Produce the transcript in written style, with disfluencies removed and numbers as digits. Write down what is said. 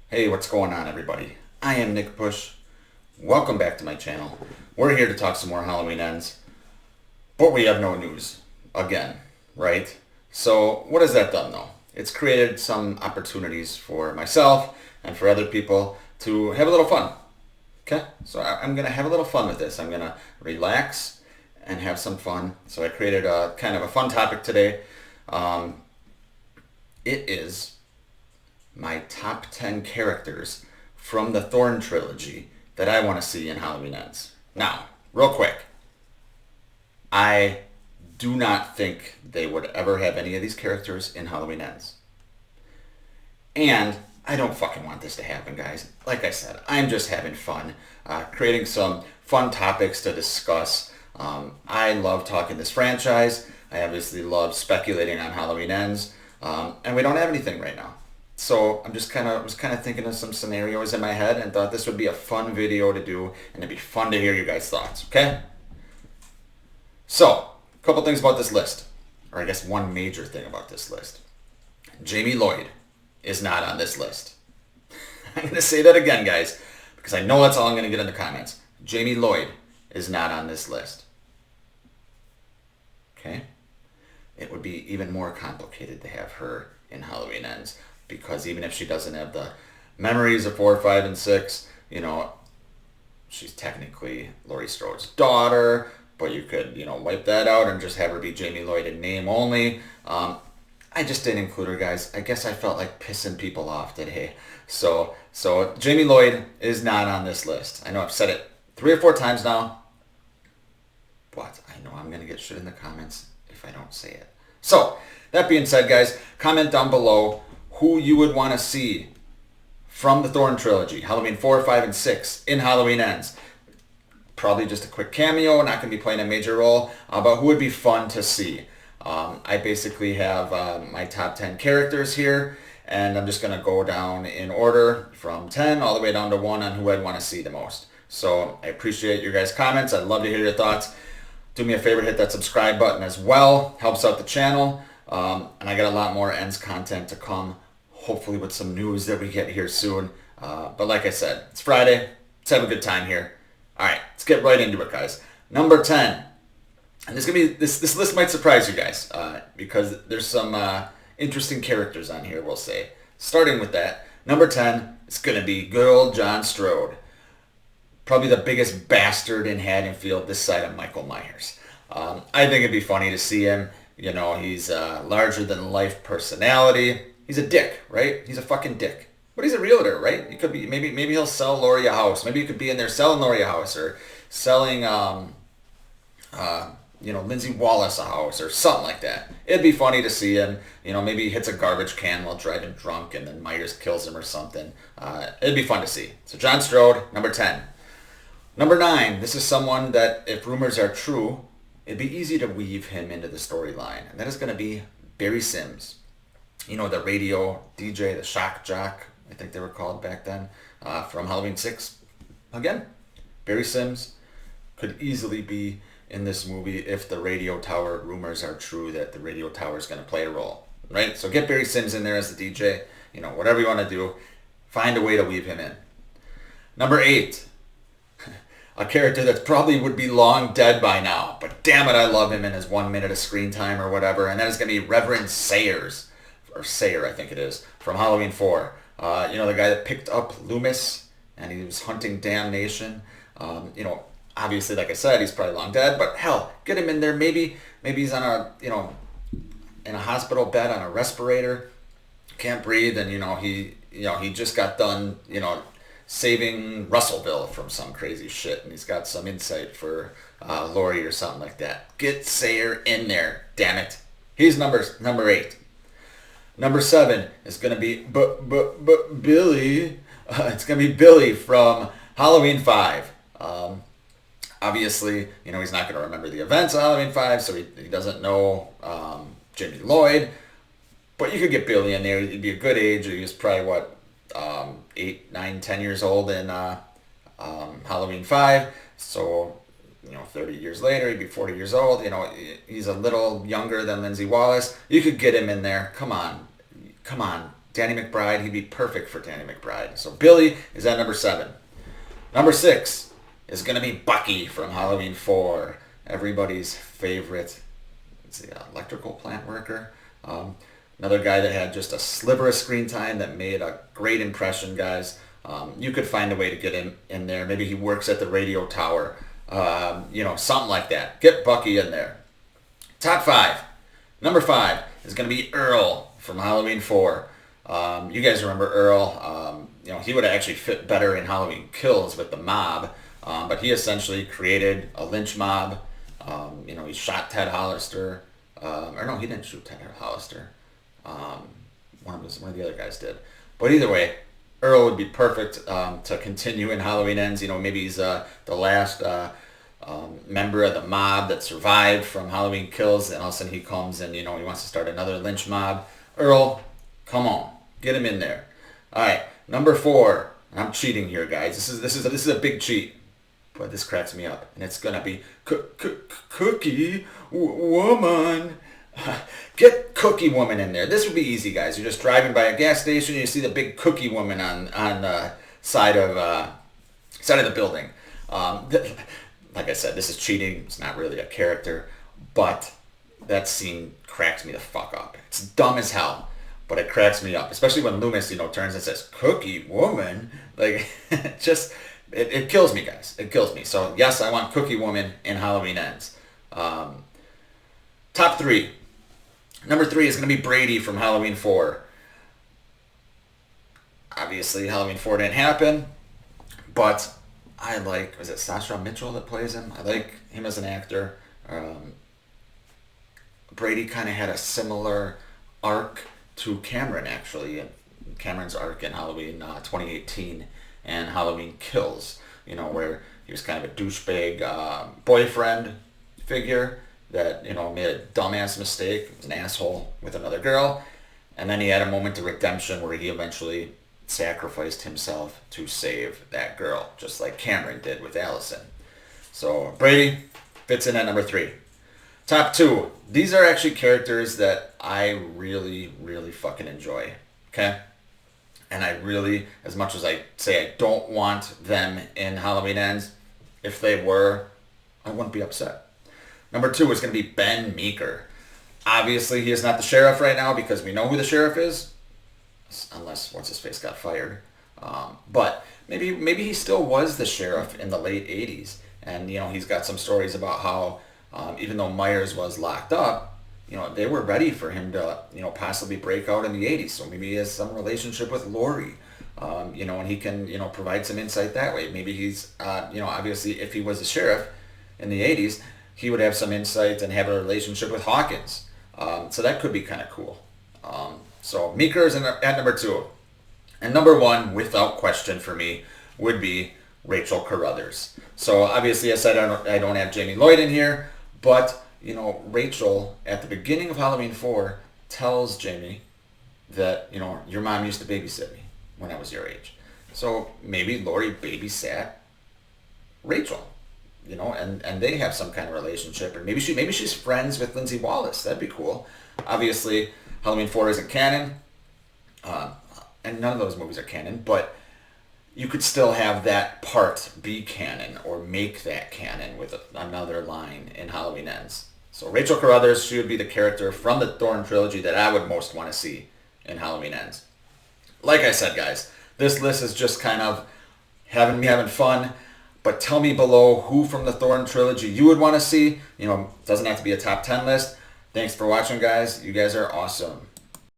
Hey, what's going on, everybody? I am Nick Push. Welcome back to my channel. We're here to talk some more Halloween Ends, but we have no news again, right? So what has that done though? It's created some opportunities for myself and for other people to have a little fun. Okay? So I'm going to have a little fun with this. I'm going to relax and have some fun. So I created a kind of a fun topic today. Um, it is my top 10 characters from the Thorn Trilogy that I want to see in Halloween Ends. Now, real quick, I do not think they would ever have any of these characters in Halloween Ends. And I don't fucking want this to happen, guys. Like I said, I'm just having fun, creating some fun topics to discuss. I love talking this franchise. I obviously love speculating on Halloween Ends. And we don't have anything right now. So I'm just was kind of thinking of some scenarios in my head and thought this would be a fun video to do and it'd be fun to hear you guys' thoughts, okay? So, a couple things about this list, or I guess one major thing about this list. Jamie Lloyd is not on this list. I'm going to say that again, guys, because I know that's all I'm going to get in the comments. Jamie Lloyd is not on this list. Okay? It would be even more complicated to have her in Halloween Ends, because even if she doesn't have the memories of 4, 5, and 6, you know, she's technically Laurie Strode's daughter, but you could, wipe that out and just have her be Jamie Lloyd in name only. I just didn't include her, guys. I guess I felt like pissing people off today. So Jamie Lloyd is not on this list. I know I've said it 3 or 4 times now, but I know I'm going to get shit in the comments if I don't say it. So, that being said, guys, comment down below who you would want to see from the Thorn Trilogy, Halloween 4, 5, and 6, in Halloween Ends. Probably just a quick cameo, not going to be playing a major role, but who would be fun to see. I basically have my top 10 characters here, and I'm just going to go down in order from 10 all the way down to 1 on who I'd want to see the most. So I appreciate your guys' comments. I'd love to hear your thoughts. Do me a favor, hit that subscribe button as well. Helps out the channel. And I got a lot more Ends content to come, hopefully with some news that we get here soon. But like I said, it's Friday. Let's have a good time here. All right, let's get right into it, guys. Number 10. And this list might surprise you guys because there's some interesting characters on here, we'll say. Starting with that, number 10 is going to be good old John Strode. Probably the biggest bastard in Haddonfield this side of Michael Myers. I think it'd be funny to see him. He's a larger-than-life personality. He's a dick, right? He's a fucking dick. But he's a realtor, right? He could be, maybe he'll sell Laurie a house. Maybe he could be in there selling Laurie a house or selling, Lindsay Wallace a house or something like that. It'd be funny to see him. Maybe he hits a garbage can while driving drunk and then Myers kills him or something. It'd be fun to see. So John Strode, number 10. Number 9, this is someone that, if rumors are true, it'd be easy to weave him into the storyline. And that is going to be Barry Sims. The radio DJ, the shock jock, I think they were called back then, from Halloween 6. Again, Barry Sims could easily be in this movie if the radio tower rumors are true that the radio tower is going to play a role, right? So get Barry Sims in there as the DJ, whatever you want to do, find a way to weave him in. Number 8, a character that probably would be long dead by now, but damn it, I love him in his 1 minute of screen time or whatever, and that is going to be Reverend Sayers, or Sayer, I think it is, from Halloween 4. The guy that picked up Loomis, and he was hunting damnation. Obviously, like I said, he's probably long dead, but hell, get him in there. Maybe he's on a, in a hospital bed on a respirator, can't breathe, and he just got done, saving Russellville from some crazy shit, and he's got some insight for Laurie or something like that. Get Sayer in there, damn it. He's number 8. Number 7 is going to be Billy. It's going to be Billy from Halloween 5. Obviously, he's not going to remember the events of Halloween 5, so he doesn't know Jamie Lloyd. But you could get Billy in there. He'd be a good age. He was probably, 8, 9, 10 years old in Halloween 5. So, 30 years later, he'd be 40 years old. He's a little younger than Lindsay Wallace. You could get him in there. Come on, Danny McBride, he'd be perfect for Danny McBride. So Billy is at number 7. Number 6 is going to be Bucky from Halloween 4. Everybody's favorite electrical plant worker. Another guy that had just a sliver of screen time that made a great impression, guys. You could find a way to get him in there. Maybe he works at the radio tower. Something like that. Get Bucky in there. Top 5. Number 5 is going to be Earl from Halloween 4. You guys remember Earl. He would have actually fit better in Halloween Kills with the mob. But he essentially created a lynch mob. He shot Ted Hollister. Or no, he didn't shoot Ted Hollister. One of the other guys did. But either way, Earl would be perfect to continue in Halloween Ends. Maybe he's the last member of the mob that survived from Halloween Kills, and all of a sudden he comes and he wants to start another lynch mob. Earl, come on, get him in there. All right, number 4. And I'm cheating here, guys. This is a big cheat, but this cracks me up, and it's gonna be Cookie Woman. Get Cookie Woman in there. This would be easy, guys. You're just driving by a gas station, and you see the big Cookie Woman on the side of the building. Like I said, this is cheating. It's not really a character, but that scene cracks me the fuck up. It's dumb as hell, but it cracks me up, especially when Loomis, turns and says Cookie Woman. Like, it kills me, guys. It kills me. So yes, I want Cookie Woman in Halloween Ends. Top 3. Number 3 is going to be Brady from Halloween 4. Obviously, Halloween 4 didn't happen, but I like, was it Sasha Mitchell that plays him? I like him as an actor. Brady kind of had a similar arc to Cameron, actually. Cameron's arc in Halloween 2018 and Halloween Kills, where he was kind of a douchebag boyfriend figure that, made a dumbass mistake, was an asshole with another girl, and then he had a moment of redemption where he eventually sacrificed himself to save that girl, just like Cameron did with Allison. So Brady fits in at number 3. Top 2. These are actually characters that I really, really fucking enjoy. Okay? And I really, as much as I say I don't want them in Halloween Ends, if they were, I wouldn't be upset. Number 2 is going to be Ben Meeker. Obviously, he is not the sheriff right now because we know who the sheriff is, unless what's-his-face got fired. But maybe he still was the sheriff in the late 80s. And, he's got some stories about how, even though Myers was locked up, they were ready for him to, possibly break out in the 80s. So maybe he has some relationship with Lori, and he can, provide some insight that way. Maybe he's, obviously if he was the sheriff in the 80s, he would have some insight and have a relationship with Hawkins. So that could be kind of cool. So Meeker is at number 2. And number 1, without question for me, would be Rachel Carruthers. So obviously I said I don't have Jamie Lloyd in here, but, Rachel, at the beginning of Halloween 4, tells Jamie that, your mom used to babysit me when I was your age. So maybe Lori babysat Rachel. And they have some kind of relationship, or maybe she's friends with Lindsay Wallace. That'd be cool. Obviously, Halloween 4 isn't canon, and none of those movies are canon, but you could still have that part be canon, or make that canon with another line in Halloween Ends. So Rachel Carruthers, she would be the character from the Thorn Trilogy that I would most want to see in Halloween Ends. Like I said, guys, this list is just kind of having fun. But tell me below who from the Thorn Trilogy you would want to see. It doesn't have to be a top 10 list. Thanks for watching, guys. You guys are awesome.